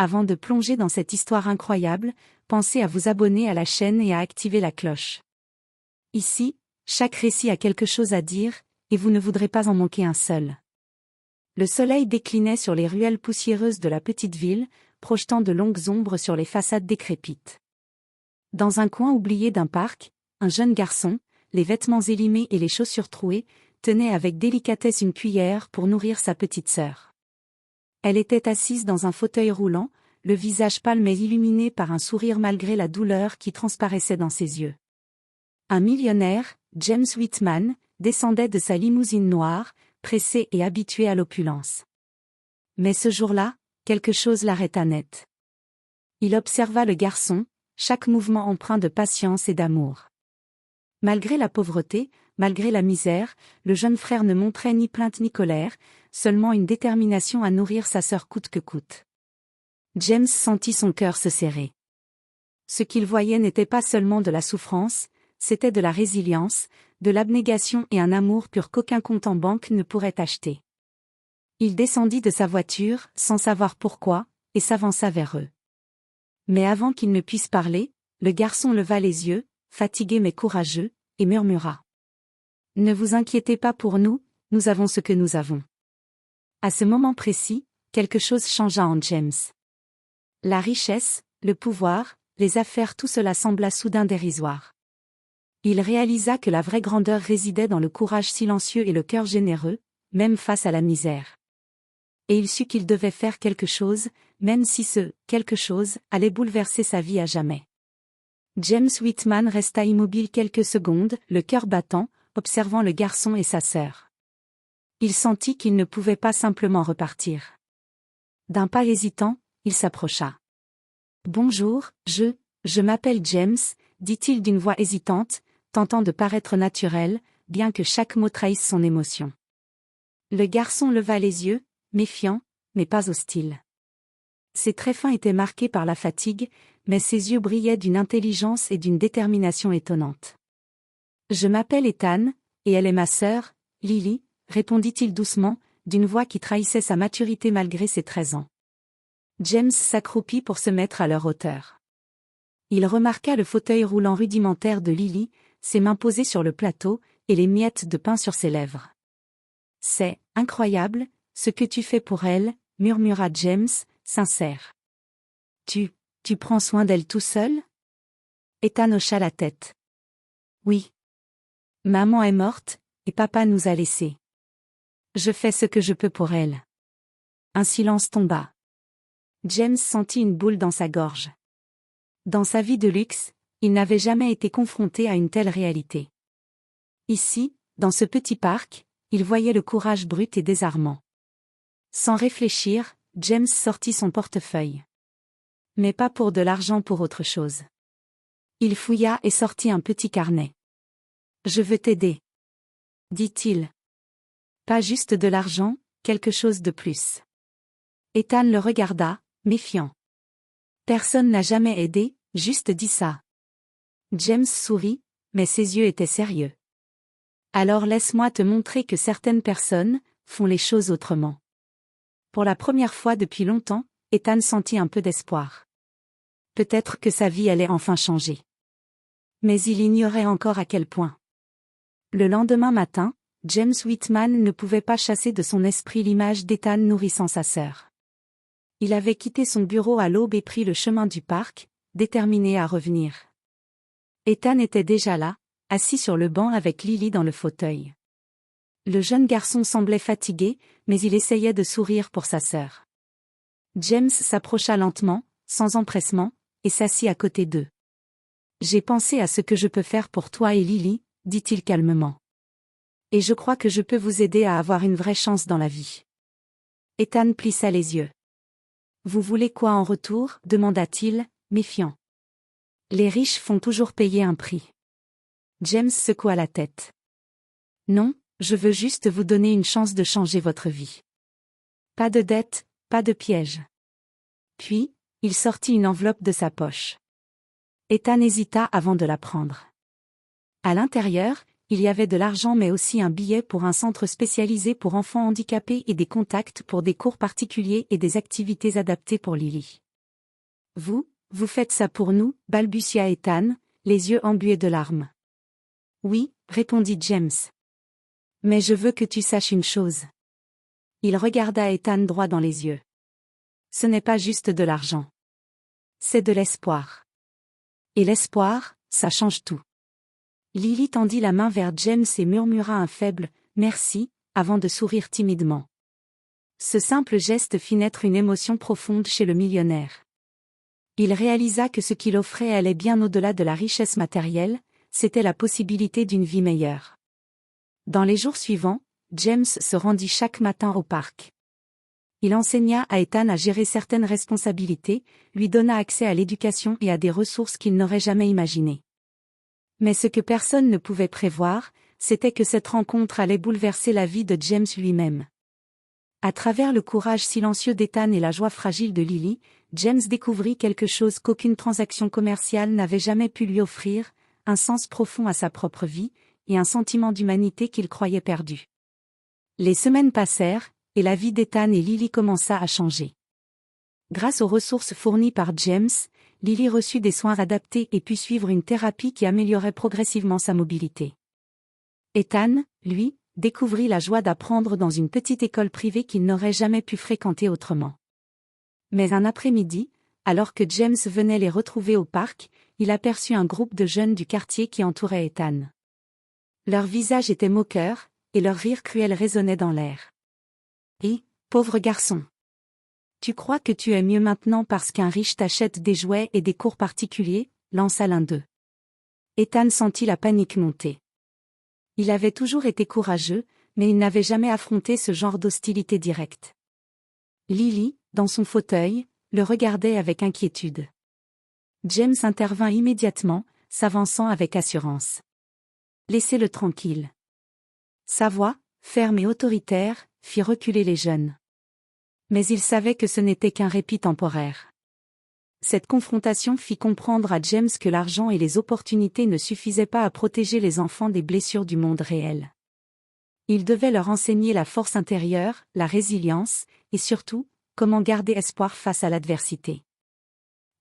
Avant de plonger dans cette histoire incroyable, pensez à vous abonner à la chaîne et à activer la cloche. Ici, chaque récit a quelque chose à dire, et vous ne voudrez pas en manquer un seul. Le soleil déclinait sur les ruelles poussiéreuses de la petite ville, projetant de longues ombres sur les façades décrépites. Dans un coin oublié d'un parc, un jeune garçon, les vêtements élimés et les chaussures trouées, tenait avec délicatesse une cuillère pour nourrir sa petite sœur. Elle était assise dans un fauteuil roulant, le visage pâle mais illuminé par un sourire malgré la douleur qui transparaissait dans ses yeux. Un millionnaire, James Whitman, descendait de sa limousine noire, pressé et habitué à l'opulence. Mais ce jour-là, quelque chose l'arrêta net. Il observa le garçon, chaque mouvement empreint de patience et d'amour. Malgré la pauvreté, malgré la misère, le jeune frère ne montrait ni plainte ni colère, seulement une détermination à nourrir sa sœur coûte que coûte. James sentit son cœur se serrer. Ce qu'il voyait n'était pas seulement de la souffrance, c'était de la résilience, de l'abnégation et un amour pur qu'aucun compte en banque ne pourrait acheter. Il descendit de sa voiture, sans savoir pourquoi, et s'avança vers eux. Mais avant qu'il ne puisse parler, le garçon leva les yeux, fatigué mais courageux, et murmura. « Ne vous inquiétez pas pour nous, nous avons ce que nous avons. » À ce moment précis, quelque chose changea en James. La richesse, le pouvoir, les affaires, tout cela sembla soudain dérisoire. Il réalisa que la vraie grandeur résidait dans le courage silencieux et le cœur généreux, même face à la misère. Et il sut qu'il devait faire quelque chose, même si ce « quelque chose » allait bouleverser sa vie à jamais. James Whitman resta immobile quelques secondes, le cœur battant, observant le garçon et sa sœur. Il sentit qu'il ne pouvait pas simplement repartir. D'un pas hésitant, il s'approcha. « Bonjour, je m'appelle James », dit-il d'une voix hésitante, tentant de paraître naturel, bien que chaque mot trahisse son émotion. Le garçon leva les yeux, méfiant, mais pas hostile. Ses traits fins étaient marqués par la fatigue, mais ses yeux brillaient d'une intelligence et d'une détermination étonnantes. « Je m'appelle Ethan, et elle est ma sœur, Lily », répondit-il doucement, d'une voix qui trahissait sa maturité malgré ses 13 ans. James s'accroupit pour se mettre à leur hauteur. Il remarqua le fauteuil roulant rudimentaire de Lily, ses mains posées sur le plateau, et les miettes de pain sur ses lèvres. « C'est incroyable, ce que tu fais pour elle », murmura James, sincère. « Tu prends soin d'elle tout seul ?» Ethan hocha la tête. « Oui. Maman est morte, et papa nous a laissés. Je fais ce que je peux pour elle. » Un silence tomba. James sentit une boule dans sa gorge. Dans sa vie de luxe, il n'avait jamais été confronté à une telle réalité. Ici, dans ce petit parc, il voyait le courage brut et désarmant. Sans réfléchir, James sortit son portefeuille. Mais pas pour de l'argent, pour autre chose. Il fouilla et sortit un petit carnet. « Je veux t'aider. » dit-il. Pas juste de l'argent, quelque chose de plus. Ethan le regarda, méfiant. Personne n'a jamais aidé, juste dit ça. James sourit, mais ses yeux étaient sérieux. Alors laisse-moi te montrer que certaines personnes font les choses autrement. Pour la première fois depuis longtemps, Ethan sentit un peu d'espoir. Peut-être que sa vie allait enfin changer. Mais il ignorait encore à quel point. Le lendemain matin, James Whitman ne pouvait pas chasser de son esprit l'image d'Ethan nourrissant sa sœur. Il avait quitté son bureau à l'aube et pris le chemin du parc, déterminé à revenir. Ethan était déjà là, assis sur le banc avec Lily dans le fauteuil. Le jeune garçon semblait fatigué, mais il essayait de sourire pour sa sœur. James s'approcha lentement, sans empressement, et s'assit à côté d'eux. « J'ai pensé à ce que je peux faire pour toi et Lily », dit-il calmement. « Et je crois que je peux vous aider à avoir une vraie chance dans la vie. » Ethan plissa les yeux. « Vous voulez quoi en retour ?» demanda-t-il, méfiant. « Les riches font toujours payer un prix. » James secoua la tête. « Non, je veux juste vous donner une chance de changer votre vie. Pas de dette, pas de piège. » Puis, il sortit une enveloppe de sa poche. Ethan hésita avant de la prendre. À l'intérieur, il y avait de l'argent mais aussi un billet pour un centre spécialisé pour enfants handicapés et des contacts pour des cours particuliers et des activités adaptées pour Lily. Vous faites ça pour nous, balbutia Ethan, les yeux embués de larmes. Oui, répondit James. Mais je veux que tu saches une chose. Il regarda Ethan droit dans les yeux. Ce n'est pas juste de l'argent. C'est de l'espoir. Et l'espoir, ça change tout. Lily tendit la main vers James et murmura un faible « merci » avant de sourire timidement. Ce simple geste fit naître une émotion profonde chez le millionnaire. Il réalisa que ce qu'il offrait allait bien au-delà de la richesse matérielle, c'était la possibilité d'une vie meilleure. Dans les jours suivants, James se rendit chaque matin au parc. Il enseigna à Ethan à gérer certaines responsabilités, lui donna accès à l'éducation et à des ressources qu'il n'aurait jamais imaginées. Mais ce que personne ne pouvait prévoir, c'était que cette rencontre allait bouleverser la vie de James lui-même. À travers le courage silencieux d'Ethan et la joie fragile de Lily, James découvrit quelque chose qu'aucune transaction commerciale n'avait jamais pu lui offrir, un sens profond à sa propre vie, et un sentiment d'humanité qu'il croyait perdu. Les semaines passèrent, et la vie d'Ethan et Lily commença à changer. Grâce aux ressources fournies par James, Lily reçut des soins adaptés et put suivre une thérapie qui améliorait progressivement sa mobilité. Ethan, lui, découvrit la joie d'apprendre dans une petite école privée qu'il n'aurait jamais pu fréquenter autrement. Mais un après-midi, alors que James venait les retrouver au parc, il aperçut un groupe de jeunes du quartier qui entourait Ethan. Leurs visages étaient moqueurs, et leur rire cruel résonnait dans l'air. « Et, pauvre garçon! Tu crois que tu es mieux maintenant parce qu'un riche t'achète des jouets et des cours particuliers ?» lança l'un d'eux. Ethan sentit la panique monter. Il avait toujours été courageux, mais il n'avait jamais affronté ce genre d'hostilité directe. Lily, dans son fauteuil, le regardait avec inquiétude. James intervint immédiatement, s'avançant avec assurance. « Laissez-le tranquille. » Sa voix, ferme et autoritaire, fit reculer les jeunes. Mais il savait que ce n'était qu'un répit temporaire. Cette confrontation fit comprendre à James que l'argent et les opportunités ne suffisaient pas à protéger les enfants des blessures du monde réel. Il devait leur enseigner la force intérieure, la résilience, et surtout, comment garder espoir face à l'adversité.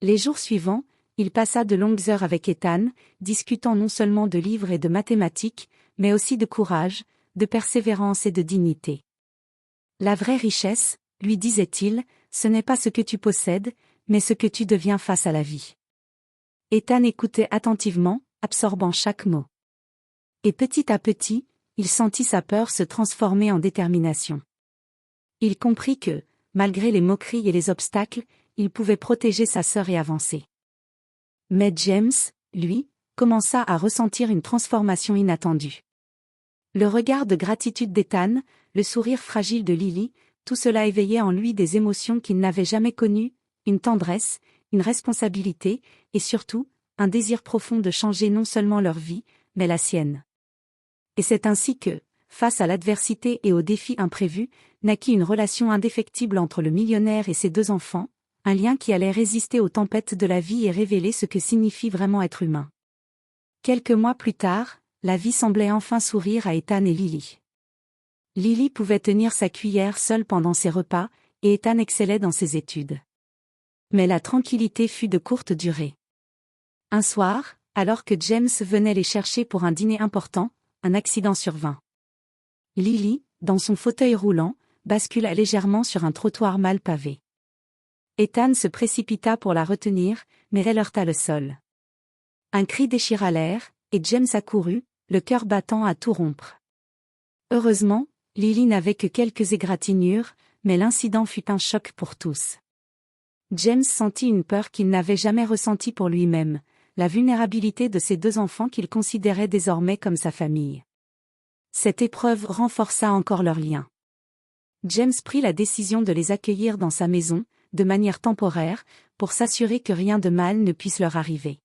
Les jours suivants, il passa de longues heures avec Ethan, discutant non seulement de livres et de mathématiques, mais aussi de courage, de persévérance et de dignité. La vraie richesse, lui disait-il, ce n'est pas ce que tu possèdes, mais ce que tu deviens face à la vie. Ethan écoutait attentivement, absorbant chaque mot. Et petit à petit, il sentit sa peur se transformer en détermination. Il comprit que, malgré les moqueries et les obstacles, il pouvait protéger sa sœur et avancer. Mais James, lui, commença à ressentir une transformation inattendue. Le regard de gratitude d'Ethan, le sourire fragile de Lily, tout cela éveillait en lui des émotions qu'il n'avait jamais connues, une tendresse, une responsabilité, et surtout, un désir profond de changer non seulement leur vie, mais la sienne. Et c'est ainsi que, face à l'adversité et aux défis imprévus, naquit une relation indéfectible entre le millionnaire et ses deux enfants, un lien qui allait résister aux tempêtes de la vie et révéler ce que signifie vraiment être humain. Quelques mois plus tard, la vie semblait enfin sourire à Ethan et Lily. Lily pouvait tenir sa cuillère seule pendant ses repas, et Ethan excellait dans ses études. Mais la tranquillité fut de courte durée. Un soir, alors que James venait les chercher pour un dîner important, un accident survint. Lily, dans son fauteuil roulant, bascula légèrement sur un trottoir mal pavé. Ethan se précipita pour la retenir, mais elle heurta le sol. Un cri déchira l'air, et James accourut, le cœur battant à tout rompre. Heureusement, Lily n'avait que quelques égratignures, mais l'incident fut un choc pour tous. James sentit une peur qu'il n'avait jamais ressentie pour lui-même, la vulnérabilité de ses deux enfants qu'il considérait désormais comme sa famille. Cette épreuve renforça encore leur lien. James prit la décision de les accueillir dans sa maison, de manière temporaire, pour s'assurer que rien de mal ne puisse leur arriver.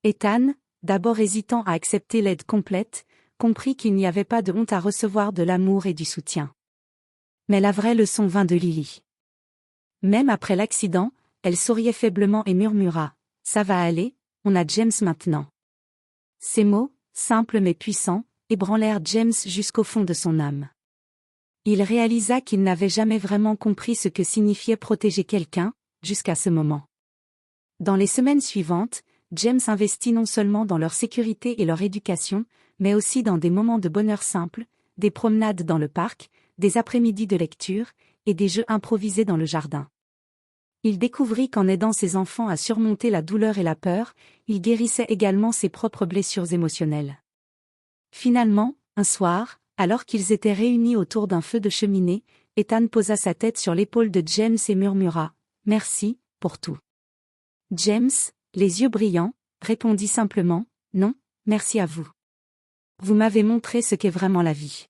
Ethan, d'abord hésitant à accepter l'aide complète, comprit qu'il n'y avait pas de honte à recevoir de l'amour et du soutien. Mais la vraie leçon vint de Lily. Même après l'accident, elle souriait faiblement et murmura « Ça va aller, on a James maintenant ». Ces mots, simples mais puissants, ébranlèrent James jusqu'au fond de son âme. Il réalisa qu'il n'avait jamais vraiment compris ce que signifiait protéger quelqu'un, jusqu'à ce moment. Dans les semaines suivantes, James investit non seulement dans leur sécurité et leur éducation, mais aussi dans des moments de bonheur simples, des promenades dans le parc, des après-midi de lecture, et des jeux improvisés dans le jardin. Il découvrit qu'en aidant ses enfants à surmonter la douleur et la peur, il guérissait également ses propres blessures émotionnelles. Finalement, un soir, alors qu'ils étaient réunis autour d'un feu de cheminée, Ethan posa sa tête sur l'épaule de James et murmura « Merci, pour tout ». James, les yeux brillants, répondit simplement « Non, merci à vous. Vous m'avez montré ce qu'est vraiment la vie. »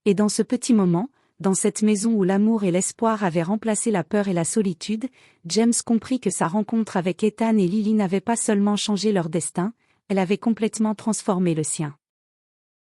Et dans ce petit moment, dans cette maison où l'amour et l'espoir avaient remplacé la peur et la solitude, James comprit que sa rencontre avec Ethan et Lily n'avait pas seulement changé leur destin, elle avait complètement transformé le sien.